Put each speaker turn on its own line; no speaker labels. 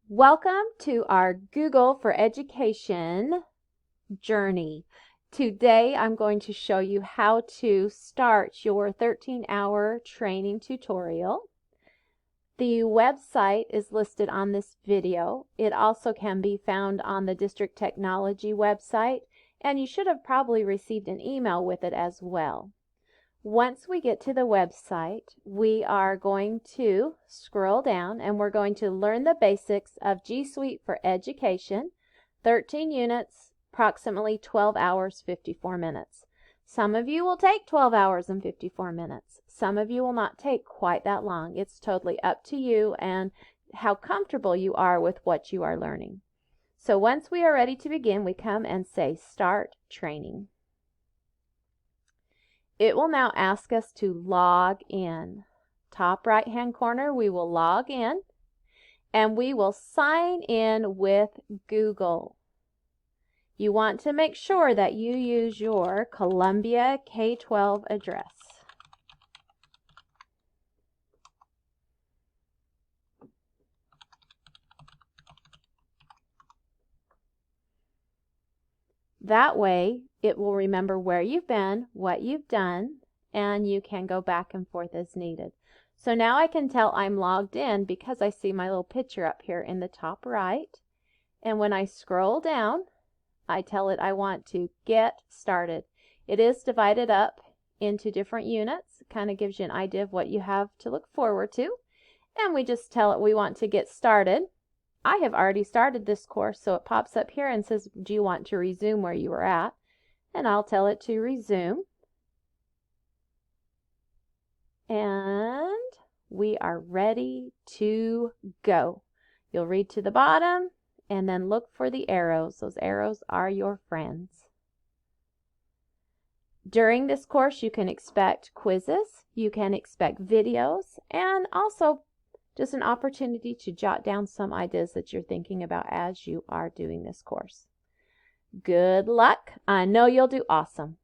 Welcome to our Google for Education journey. Today I'm going to show you how to start your 13-hour training tutorial. The website is listed on this video. It also can be found on the District Technology website, and you should have probably received an email with it as well. Once we get to the website, we are going to scroll down and we're going to learn the basics of G Suite for Education, 13 units, approximately 12 hours, 54 minutes. Some of you will take 12 hours and 54 minutes. Some of you will not take quite that long. It's totally up to you and how comfortable you are with what you are learning. So once we are ready to begin, we come and say Start Training. It will now ask us to log in. Top right hand corner, we will log in and we will sign in with Google. You want to make sure that you use your Columbia K-12 address. That way, it will remember where you've been, what you've done, and you can go back and forth as needed. So now I can tell I'm logged in because I see my little picture up here in the top right. And when I scroll down, I tell it I want to get started. It is divided up into different units. It kind of gives you an idea of what you have to look forward to. And we just tell it we want to get started. I have already started this course, so it pops up here and says, do you want to resume where you were at? And I'll tell it to resume. And we are ready to go. You'll read to the bottom and then look for the arrows. Those arrows are your friends. During this course, you can expect quizzes, you can expect videos, and also just an opportunity to jot down some ideas that you're thinking about as you are doing this course. Good luck. I know you'll do awesome.